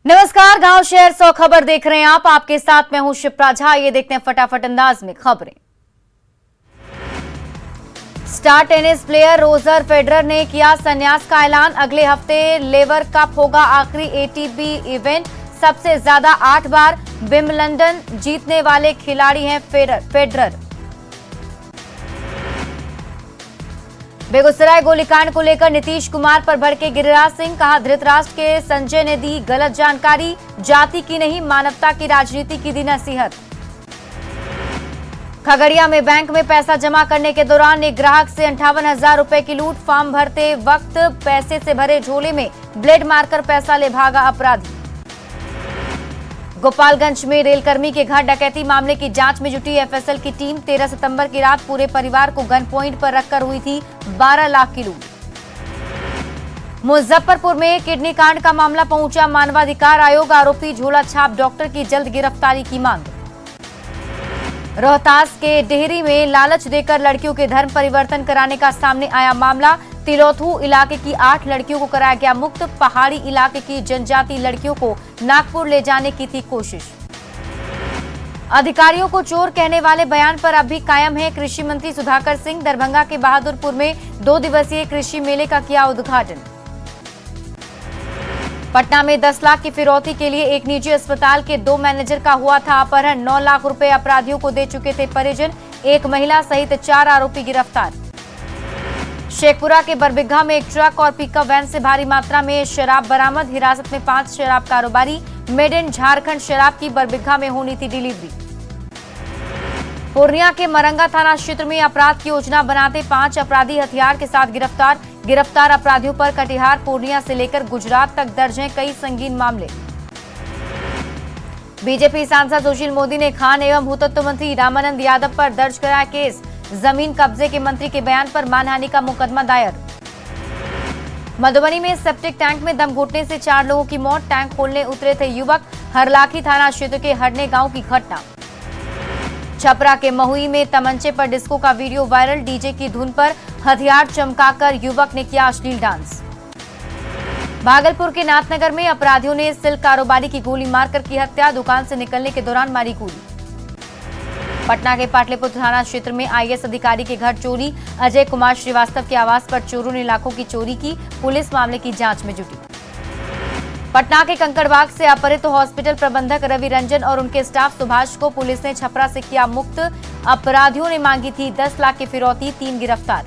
नमस्कार, गांव शहर 100 खबर देख रहे हैं आप। आपके साथ मैं हूं शिप्रा झा। ये देखते हैं फटाफट अंदाज में खबरें। Star tennis player Roger Federer ने किया संन्यास का ऐलान। अगले हफ्ते लेवर कप होगा आखिरी एटीपी इवेंट। सबसे ज्यादा 8 बार विंबलडन जीतने वाले खिलाड़ी हैं फेडरर। बेगूसराय गोलीकांड को लेकर नीतीश कुमार पर भड़के गिरिराज सिंह। कहा, धृतराष्ट्र के संजय ने दी गलत जानकारी, जाति की नहीं मानवता की राजनीति की दी नसीहत। खगड़िया में बैंक में पैसा जमा करने के दौरान एक ग्राहक से 58,000 रुपए की लूट। फॉर्म भरते वक्त पैसे से भरे झोले में ब्लेड मारकर पैसा ले भागा अपराधी। गोपालगंज में रेलकर्मी के घर डकैती मामले की जांच में जुटी एफएसएल की टीम। 13 सितंबर की रात पूरे परिवार को गन पॉइंट पर रखकर हुई थी 12 लाख की लूट। मुजफ्फरपुर में किडनी कांड का मामला पहुंचा मानवाधिकार आयोग। आरोपी झोला छाप डॉक्टर की जल्द गिरफ्तारी की मांग। रोहतास के डेहरी में लालच देकर लड़कियों के धर्म परिवर्तन कराने का सामने आया मामला। तिलोथू इलाके की 8 लड़कियों को कराया गया मुक्त। पहाड़ी इलाके की जनजाति लड़कियों को नागपुर ले जाने की थी कोशिश। अधिकारियों को चोर कहने वाले बयान पर अब भी कायम है कृषि मंत्री सुधाकर सिंह। दरभंगा के बहादुरपुर में 2 दिवसीय कृषि मेले का किया उद्घाटन। पटना में 10 लाख की फिरौती के लिए एक निजी अस्पताल के 2 मैनेजर का हुआ था अपहरण। 9 लाख रुपए अपराधियों को दे चुके थे परिजन। एक महिला सहित 4 आरोपी गिरफ्तार। शेखपुरा के बरबिघा में एक ट्रक और पिकअप वैन से भारी मात्रा में शराब बरामद। हिरासत में 5 शराब कारोबारी। मेड इन झारखंड शराब की बरबिघा में होनी थी डिलीवरी। पूर्णिया के मरंगा थाना क्षेत्र में अपराध की योजना बनाते 5 अपराधी हथियार के साथ गिरफ्तार। गिरफ्तार अपराधियों पर कटिहार, पूर्णिया से लेकर गुजरात तक दर्ज हैं कई संगीन मामले। बीजेपी सांसद सुशील मोदी ने खान एवं भूतत्व मंत्री रामानंद यादव पर दर्ज कराया केस। जमीन कब्जे के मंत्री के बयान पर मानहानि का मुकदमा दायर। मधुबनी में सेप्टिक टैंक में दम घुटने से 4 लोगों की मौत। टैंक खोलने उतरे थे युवक। हरलाखी थाना क्षेत्र के हरने गांव की घटना। छपरा के महुई में तमंचे पर डिस्को का वीडियो वायरल। डीजे की धुन पर हथियार चमकाकर युवक ने किया अश्लील डांस। भागलपुर के नाथनगर में अपराधियों ने सिल्क कारोबारी की गोली मारकर की हत्या। दुकान से निकलने के दौरान मारी गोली। पटना के पाटलिपुत्र थाना क्षेत्र में आईएएस अधिकारी के घर चोरी। अजय कुमार श्रीवास्तव के आवास पर चोरों ने लाखों की चोरी की। पुलिस मामले की जांच में जुटी। पटना के कंकड़बाग से अपहृत हॉस्पिटल प्रबंधक रवि रंजन और उनके स्टाफ सुभाष को पुलिस ने छपरा से किया मुक्त। अपराधियों ने मांगी थी 10 लाख की फिरौती। 3 गिरफ्तार।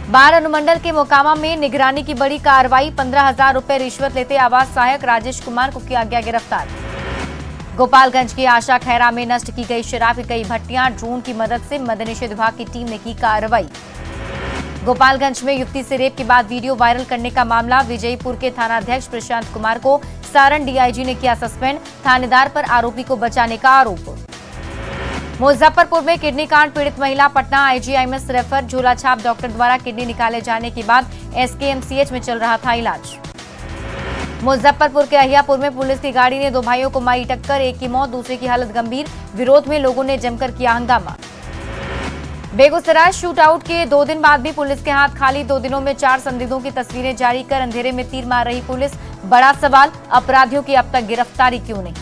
बार अनुमंडल के मोकामा में निगरानी की बड़ी कार्रवाई। 15,000 रुपए रिश्वत लेते आवास सहायक राजेश कुमार को किया गया गिरफ्तार। गोपालगंज की आशा खैरा में नष्ट की गई शराब की कई भट्टियां। ड्रोन की मदद से मद्य निषेध विभाग की टीम ने की कार्रवाई। गोपालगंज में युवती से रेप के बाद वीडियो वायरल करने का मामला। विजयपुर के थानाध्यक्ष प्रशांत कुमार को सारण डीआईजी ने किया सस्पेंड। थानेदार पर आरोपी को बचाने का आरोप। मुजफ्फरपुर में किडनी कांड पीड़ित महिला पटना आईजीआईएमएस रेफर। झोला छाप डॉक्टर द्वारा किडनी निकाले जाने के बाद एसकेएमसीएच में चल रहा था इलाज। मुजफ्फरपुर के अहियापुर में पुलिस की गाड़ी ने 2 भाइयों को मारी टक्कर। एक की मौत, दूसरे की हालत गंभीर। विरोध में लोगों ने जमकर किया हंगामा। बेगूसराय शूट आउट के 2 दिन बाद भी पुलिस के हाथ खाली। 2 दिनों में 4 संदिग्धों की तस्वीरें जारी कर अंधेरे में तीर मार रही पुलिस। बड़ा सवाल, अपराधियों की अब तक गिरफ्तारी क्यों नहीं।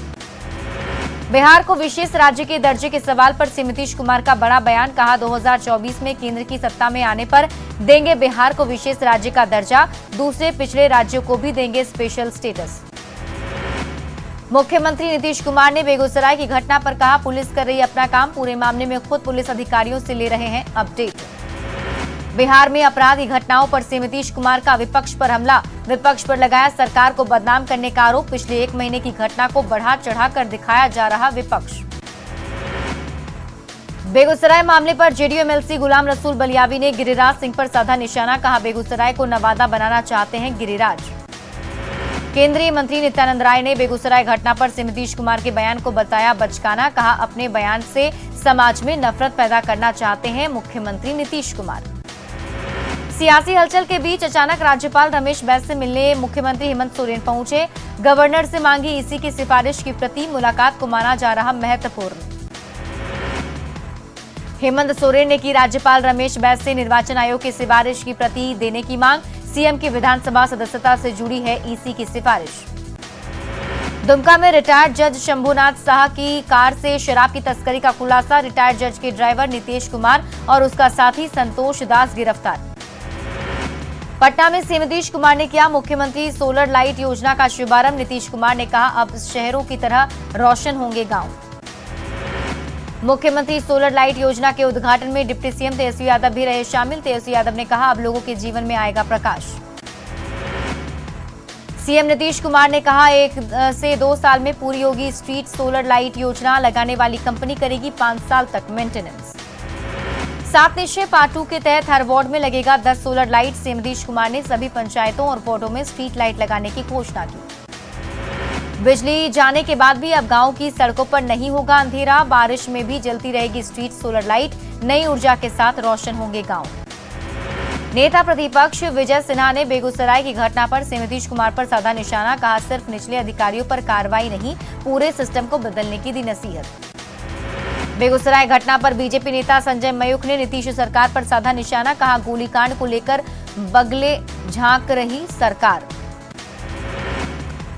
बिहार को विशेष राज्य के दर्जे के सवाल पर नीतीश कुमार का बड़ा बयान। कहा, 2024 में केंद्र की सत्ता में आने पर देंगे बिहार को विशेष राज्य का दर्जा। दूसरे पिछड़े राज्यों को भी देंगे स्पेशल स्टेटस। मुख्यमंत्री नीतीश कुमार ने बेगूसराय की घटना पर कहा, पुलिस कर रही अपना काम। पूरे मामले में खुद पुलिस अधिकारियों से ले रहे हैं अपडेट। बिहार में अपराध की घटनाओं पर नीतीश कुमार का विपक्ष पर हमला। विपक्ष पर लगाया सरकार को बदनाम करने का आरोप। पिछले 1 महीने की घटना को बढ़ा चढ़ाकर दिखाया जा रहा विपक्ष। बेगूसराय मामले पर जेडीयू एमएलसी गुलाम रसूल बलियावी ने गिरिराज सिंह पर साधा निशाना। कहा, बेगूसराय को नवादा बनाना चाहते हैं गिरिराज। केंद्रीय मंत्री नित्यानंद राय ने बेगूसराय घटना पर नीतीश कुमार के बयान को बताया बचकाना। कहा, अपने बयान से समाज में नफरत पैदा करना चाहते हैं मुख्यमंत्री नीतीश कुमार। सियासी हलचल के बीच अचानक राज्यपाल रमेश बैस से मिलने मुख्यमंत्री हेमंत सोरेन पहुंचे। गवर्नर से मांगी ईसी की सिफारिश की प्रति। मुलाकात को माना जा रहा महत्वपूर्ण। हेमंत सोरेन ने की राज्यपाल रमेश बैस से निर्वाचन आयोग की सिफारिश की प्रति देने की मांग। सीएम की विधानसभा सदस्यता से जुड़ी है ईसी की सिफारिश। दुमका में रिटायर्ड जज शंभुनाथ शाह की कार से शराब की तस्करी का खुलासा। रिटायर्ड जज के ड्राइवर नीतीश कुमार और उसका साथी संतोष दास गिरफ्तार। पटना में सीएम नीतीश कुमार ने किया मुख्यमंत्री सोलर लाइट योजना का शुभारंभ। नीतीश कुमार ने कहा, अब शहरों की तरह रोशन होंगे गांव। मुख्यमंत्री सोलर लाइट योजना के उद्घाटन में डिप्टी सीएम तेजस्वी यादव भी रहे शामिल। तेजस्वी यादव ने कहा, अब लोगों के जीवन में आएगा प्रकाश। सीएम नीतीश कुमार ने कहा, 1 से 2 साल में पूरी होगी स्ट्रीट सोलर लाइट योजना। लगाने वाली कंपनी करेगी 5 साल तक मेंटेनेंस। 7 निश्चय पार्ट 2 के तहत हर वार्ड में लगेगा 10 solar light. CM Nitish Kumar ने सभी पंचायतों और वार्डों में स्ट्रीट लाइट लगाने की घोषणा की। बिजली जाने के बाद भी अब गांव की सड़कों पर नहीं होगा अंधेरा। बारिश में भी जलती रहेगी स्ट्रीट सोलर लाइट। नई ऊर्जा के साथ रोशन होंगे गांव। नेता प्रतिपक्ष विजय सिन्हा ने बेगूसराय की घटना पर सीएम नीतीश कुमार पर साधा निशाना। कहा, सिर्फ निचले अधिकारियों पर कार्रवाई नहीं, पूरे सिस्टम को बदलने की दी नसीहत। बेगूसराय घटना पर बीजेपी नेता संजय मयूख ने नीतीश सरकार पर साधा निशाना। कहा, गोलीकांड को लेकर बगले झांक रही सरकार।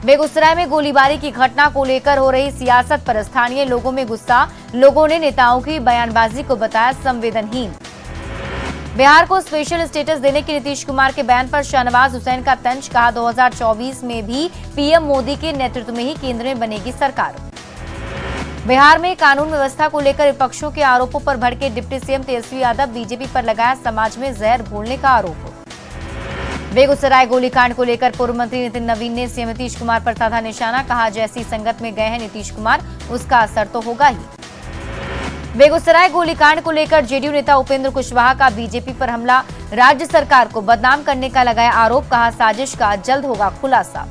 बेगूसराय में गोलीबारी की घटना को लेकर हो रही सियासत पर स्थानीय लोगों में गुस्सा। लोगों ने नेताओं की बयानबाजी को बताया संवेदनहीन। बिहार को स्पेशल स्टेटस देने के नीतीश कुमार के बयान पर शाहनवाज हुसैन का तंज। कहा, 2024 में भी पीएम मोदी के नेतृत्व में ही केंद्र में बनेगी सरकार। बिहार में कानून व्यवस्था को लेकर विपक्षों के आरोपों पर भड़के deputy CM Tejashwi Yadav. BJP पर लगाया समाज में जहर घोलने का आरोप। बेगूसराय गोलीकांड को लेकर पूर्व मंत्री नितिन नवीन ने सीएम नीतीश कुमार पर साधा निशाना। कहा, जैसी संगत में गए हैं नीतीश कुमार, उसका असर तो होगा ही। बेगूसराय गोलीकांड को लेकर जेडीयू नेता उपेंद्र कुशवाहा का बीजेपी पर हमला। राज्य सरकार को बदनाम करने का लगाया आरोप। कहा, साजिश का जल्द होगा खुलासा।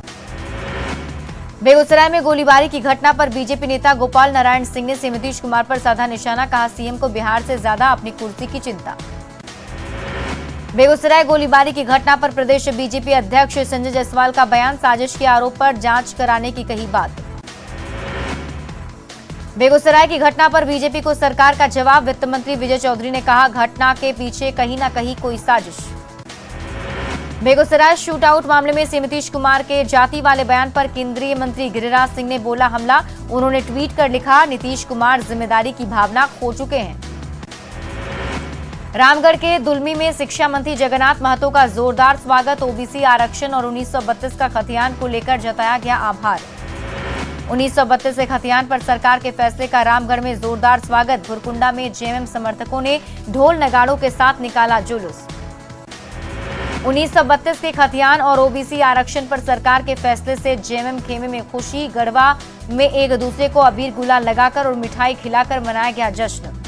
बेगूसराय में गोलीबारी की घटना पर बीजेपी नेता गोपाल नारायण सिंह ने सीएम नीतीश कुमार पर साधा निशाना। कहा, सीएम को बिहार से ज्यादा अपनी कुर्सी की चिंता। बेगूसराय गोलीबारी की घटना पर प्रदेश बीजेपी अध्यक्ष संजय जायसवाल का बयान। साजिश के आरोप पर जांच कराने की कही बात। बेगूसराय की घटना पर बीजेपी को सरकार का जवाब। वित्त मंत्री विजय चौधरी ने कहा, घटना के पीछे कहीं न कहीं कोई साजिश। बेगूसराय शूटआउट मामले में सीएम नीतीश कुमार के जाति वाले बयान पर केंद्रीय मंत्री गिरिराज सिंह ने बोला हमला। उन्होंने ट्वीट कर लिखा, नीतीश कुमार जिम्मेदारी की भावना खो चुके हैं। रामगढ़ के दुलमी में शिक्षा मंत्री जगन्नाथ महतो का जोरदार स्वागत। ओबीसी आरक्षण और 1932 का खतियान को लेकर जताया गया आभार। 1932 के खतियान पर सरकार के फैसले का रामगढ़ में जोरदार स्वागत। भुरकुंडा में जेएमएम समर्थकों ने ढोल नगाड़ों के साथ निकाला जुलूस। 1932 के खतियान और ओबीसी आरक्षण पर सरकार के फैसले से जेएमएम खेमे में खुशी। गढ़वा में एक दूसरे को अबीर गुलाल लगाकर और मिठाई खिलाकर मनाया गया जश्न।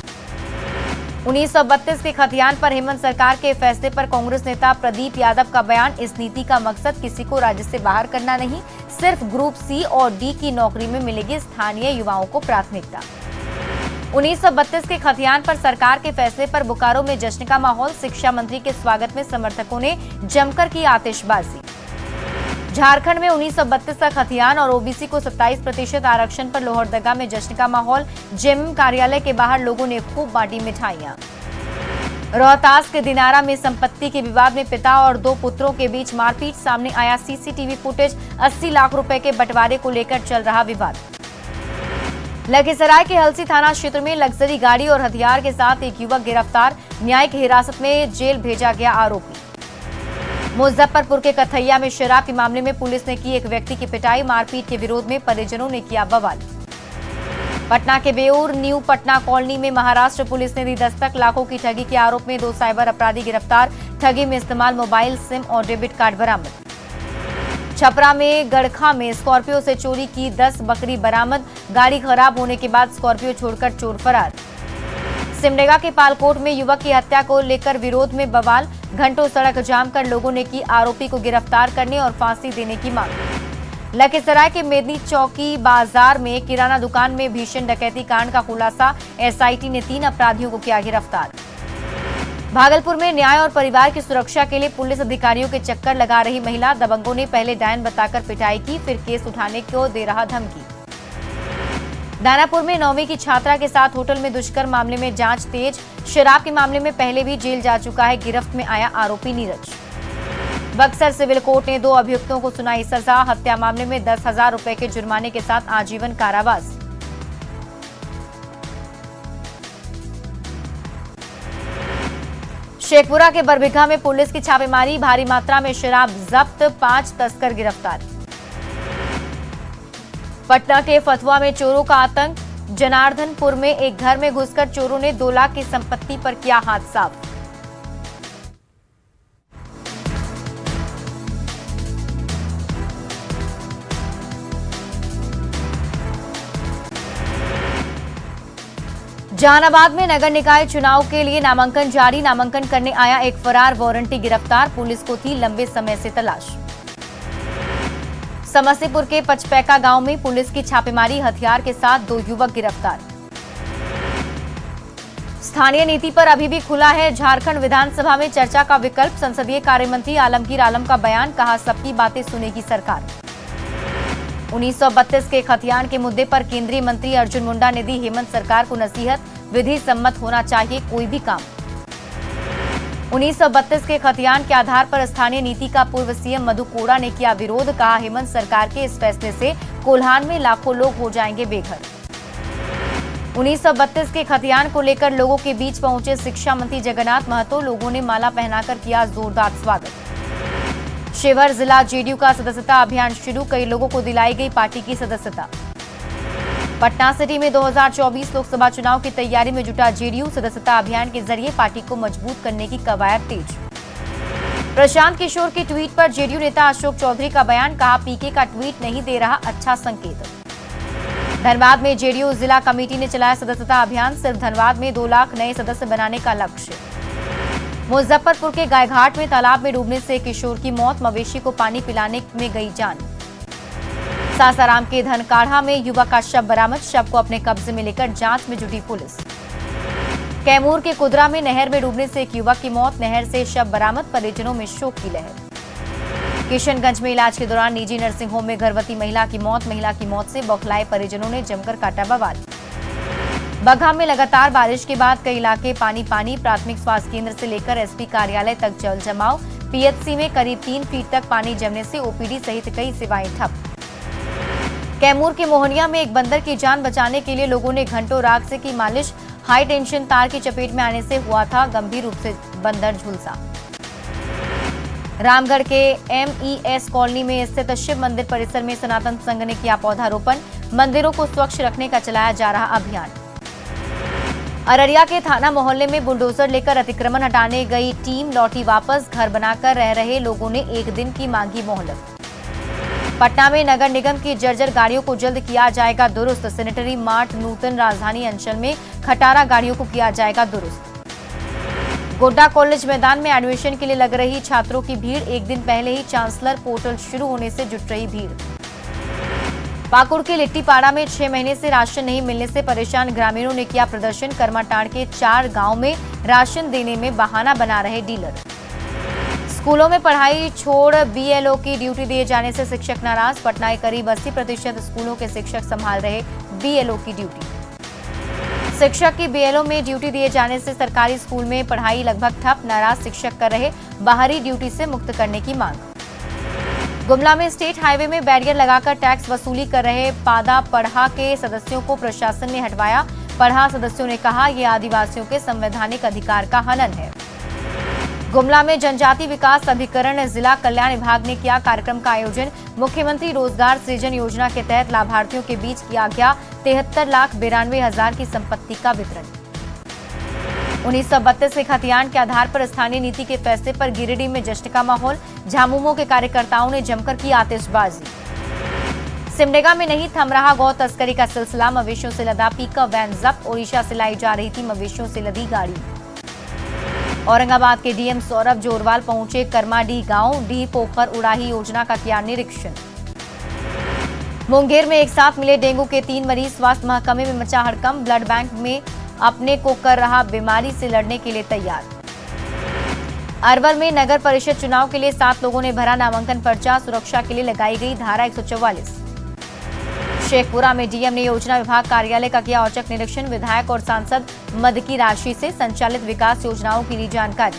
1932 के खतियान पर हेमंत सरकार के फैसले पर कांग्रेस नेता प्रदीप यादव का बयान। इस नीति का मकसद किसी को राज्य से बाहर करना नहीं, सिर्फ ग्रुप सी और डी की नौकरी में मिलेगी स्थानीय युवाओं को प्राथमिकता। 1932 के खतियान पर सरकार के फैसले पर बोकारो में जश्न का माहौल। शिक्षा मंत्री के स्वागत में समर्थकों ने जमकर की आतिशबाजी। झारखंड में 1932 का खतियान और ओबीसी को 27% आरक्षण पर लोहरदगा में जश्न का माहौल। जेएमएम कार्यालय के बाहर लोगों ने खूब बांटी मिठाइयां। रोहतास के दिनारा में संपत्ति के विवाद में पिता और 2 पुत्रों के बीच मारपीट। सामने आया सीसीटीवी फुटेज। 80 लाख रुपए के बंटवारे को लेकर चल रहा विवाद। लखीसराय के हलसी थाना क्षेत्र में लग्जरी गाड़ी और हथियार के साथ एक युवक गिरफ्तार। न्यायिक हिरासत में जेल भेजा गया आरोपी। मुजफ्फरपुर के कथैया में शराब के मामले में पुलिस ने की एक व्यक्ति की पिटाई। मारपीट के विरोध में परिजनों ने किया बवाल। पटना के बेऊर न्यू पटना कॉलोनी में महाराष्ट्र पुलिस ने दी दस्तक। लाखों की ठगी के आरोप में 2 साइबर अपराधी गिरफ्तार। ठगी में इस्तेमाल मोबाइल, सिम और डेबिट कार्ड बरामद। छपरा में गड़खा में स्कॉर्पियो से चोरी की 10 बकरी बरामद। गाड़ी खराब होने के बाद स्कॉर्पियो छोड़कर चोर फरार। सिमडेगा के पालकोट में युवक की हत्या को लेकर विरोध में बवाल। घंटों सड़क जाम कर लोगों ने की आरोपी को गिरफ्तार करने और फांसी देने की मांग। लखीसराय के मेदनी चौकी बाजार में किराना दुकान में भीषण डकैती कांड का खुलासा। एसआईटी ने 3 अपराधियों को किया गिरफ्तार। भागलपुर में न्याय और परिवार की सुरक्षा के लिए पुलिस अधिकारियों के चक्कर लगा रही महिला। दबंगों ने पहले डायन बताकर पिटाई की, फिर केस उठाने को दे रहा धमकी। दानापुर में 9वीं की छात्रा के साथ होटल में दुष्कर्म मामले में जांच तेज। शराब के मामले में पहले भी जेल जा चुका है। गिरफ्त में आया आरोपी नीरज। बक्सर सिविल कोर्ट ने 2 अभियुक्तों को सुनाई सजा। हत्या मामले में 10,000 रुपए के जुर्माने के साथ आजीवन कारावास। शेखपुरा के बरबीघा में पुलिस की छापेमारी, भारी मात्रा में शराब जब्त, 5 तस्कर गिरफ्तार। पटना के फतुहा में चोरों का आतंक, जनार्दनपुर में एक घर में घुसकर चोरों ने 2 लाख की संपत्ति पर किया हाथ साफ। जहानाबाद में नगर निकाय चुनाव के लिए नामांकन जारी, नामांकन करने आया एक फरार वारंटी गिरफ्तार, पुलिस को थी लंबे समय से तलाश। समस्तीपुर के पचपैका गांव में पुलिस की छापेमारी, हथियार के साथ 2 युवक गिरफ्तार। स्थानीय नीति पर अभी भी खुला है झारखंड विधानसभा में चर्चा का विकल्प, संसदीय कार्य मंत्री आलमगीर आलम का बयान, कहा सबकी बातें सुनेगी सरकार। 1932 के खतियान के मुद्दे पर केंद्रीय मंत्री अर्जुन मुंडा ने दी हेमंत सरकार को नसीहत, विधि सम्मत होना चाहिए कोई भी काम। 1932 के खतियान के आधार पर स्थानीय नीति का पूर्व सीएम मधु कोड़ा ने किया विरोध, कहा हेमंत सरकार के इस फैसले से कोल्हान में लाखों लोग हो जाएंगे बेघर। 1932 के खतियान को लेकर लोगों के बीच पहुंचे शिक्षा मंत्री जगन्नाथ महतो, लोगों ने माला पहनाकर किया जोरदार स्वागत। शिवहर जिला जेडीयू का सदस्यता अभियान शुरू, कई लोगों को दिलाई गई पार्टी की सदस्यता। पटना सिटी में 2024 लोकसभा चुनाव की तैयारी में जुटा जेडीयू, सदस्यता अभियान के जरिए पार्टी को मजबूत करने की कवायद तेज। प्रशांत किशोर के ट्वीट पर जेडीयू नेता अशोक चौधरी का बयान, कहा पीके का ट्वीट नहीं दे रहा अच्छा संकेत। धनबाद में जेडीयू जिला कमेटी ने चलाया सदस्यता अभियान, सिर्फ धनबाद में 2 लाख नए सदस्य बनाने का लक्ष्य। मुजफ्फरपुर के गायघाट में तालाब में डूबने से किशोर की मौत, मवेशी को पानी पिलाने में गई जान। सासाराम के धनकाढ़ा में युवक का शव बरामद, शव को अपने कब्जे में लेकर जांच में जुटी पुलिस। कैमूर के कुदरा में नहर में डूबने से एक युवक की मौत, नहर से शव बरामद, परिजनों में शोक की लहर। किशनगंज में इलाज के दौरान निजी नर्सिंग होम में गर्भवती महिला की मौत से बौखलाए परिजनों ने जमकर काटा बवाल। बगहा में लगातार बारिश के बाद कई इलाके पानी, प्राथमिक स्वास्थ्य केंद्र से लेकर एसपी कार्यालय तक जल जमाव, पीएचसी में करीब 3 फीट तक पानी जमने से ओपीडी सहित कई सेवाएं ठप। कैमूर के मोहनिया में एक बंदर की जान बचाने के लिए लोगों ने घंटों राख से की मालिश, हाई टेंशन तार की चपेट में आने से हुआ था गंभीर रूप से बंदर झुलसा। रामगढ़ के एमईएस कॉलोनी में स्थित शिव मंदिर परिसर में सनातन संघ ने किया पौधारोपण, मंदिरों को स्वच्छ रखने का चलाया जा रहा अभियान। अररिया के थाना मोहल्ले में बुलडोजर लेकर अतिक्रमण हटाने गई टीम लौटी वापस, घर बनाकर रह रहे लोगों ने 1 दिन की मांगी मोहलत। पटना में नगर निगम की जर्जर गाड़ियों को जल्द किया जाएगा दुरुस्त, सैनिटरी मार्ट नूतन राजधानी अंचल में खटारा गाड़ियों को किया जाएगा दुरुस्त। गोड्डा कॉलेज मैदान में एडमिशन के लिए लग रही छात्रों की भीड़, 1 दिन पहले ही चांसलर पोर्टल शुरू होने से जुट रही भीड़। पाकुड़ के लिट्टीपाड़ा में 6 महीने से राशन नहीं मिलने से परेशान ग्रामीणों ने किया प्रदर्शन, करमाटांड़ के 4 गांव में राशन देने में बहाना बना रहे डीलर। स्कूलों में पढ़ाई छोड़ बीएलओ की ड्यूटी दिए जाने से शिक्षक नाराज, पटना के करीब 80% स्कूलों के शिक्षक संभाल रहे बीएलओ की ड्यूटी। शिक्षक की बीएलओ में ड्यूटी दिए जाने से सरकारी स्कूल में पढ़ाई लगभग ठप, नाराज शिक्षक कर रहे बाहरी ड्यूटी से मुक्त करने की मांग। गुमला में स्टेट हाईवे में बैरियर लगाकर टैक्स वसूली कर रहे पादा पढ़ा के सदस्यों को प्रशासन ने हटवाया, पढ़ा सदस्यों ने कहा यह आदिवासियों के संवैधानिक अधिकार का हनन है। गुमला में जनजाति विकास अभिकरण जिला कल्याण विभाग ने किया कार्यक्रम का आयोजन, मुख्यमंत्री रोजगार सृजन योजना के तहत लाभार्थियों के बीच किया गया 73,92,000 की संपत्ति का वितरण। 1932 के खतियान के आधार पर स्थानीय नीति के फैसले पर गिरिडीह में जश्न का माहौल, झामुमो के कार्यकर्ताओं ने जमकर की आतिशबाजी। सिमडेगा में नहीं थम रहा गौ तस्करी का सिलसिला, मवेशियों से लदा पिकअप वैन जब्त, ओडिशा से लाई जा रही थी मवेशियों से लदी गाड़ी। औरंगाबाद के डीएम सौरभ जोरवाल पहुंचे करमाडीह गांव, डी पोखर उड़ाही योजना का किया निरीक्षण। मुंगेर में एक साथ मिले डेंगू के 3 मरीज, स्वास्थ्य महकमे में मचा हड़कंप, ब्लड बैंक में अपने को कर रहा बीमारी से लड़ने के लिए तैयार। अरवल में नगर परिषद चुनाव के लिए 7 लोगों ने भरा नामांकन पर्चा, सुरक्षा के लिए लगाई गई धारा 144। शेखपुरा में डीएम ने योजना विभाग कार्यालय का किया औचक निरीक्षण, विधायक और सांसद मद की राशि से संचालित विकास योजनाओं की ली जानकारी।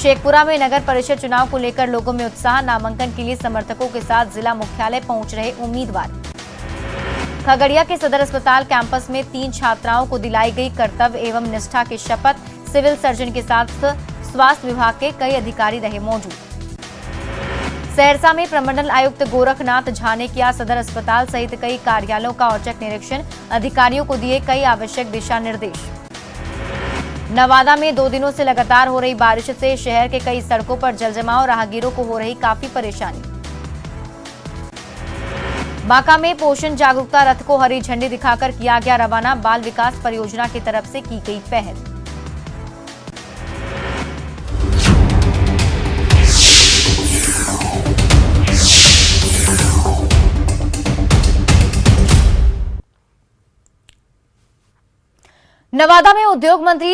शेखपुरा में नगर परिषद चुनाव को लेकर लोगों में उत्साह, नामांकन के लिए समर्थकों के साथ जिला मुख्यालय पहुंच रहे उम्मीदवार। खगड़िया के सदर अस्पताल कैंपस में 3 छात्राओं को दिलाई गई कर्तव्य एवं निष्ठा की शपथ। सिविल सर्जन के साथ स्वास्थ्य विभाग के कई अधिकारी रहे मौजूद। सहरसा में प्रमंडल आयुक्त गोरखनाथ झा ने किया सदर अस्पताल सहित कई कार्यालयों का औचक निरीक्षण, अधिकारियों को दिए कई आवश्यक दिशा निर्देश। नवादा में 2 दिनों से लगातार हो रही बारिश से शहर के कई सड़कों पर जलजमाव, राहगीरों को हो रही काफी परेशानी। बांका में पोषण जागरूकता रथ को हरी झंडी दिखाकर किया गया रवाना, बाल विकास परियोजना की तरफ से की गई पहल। नवादा में उद्योग मंत्री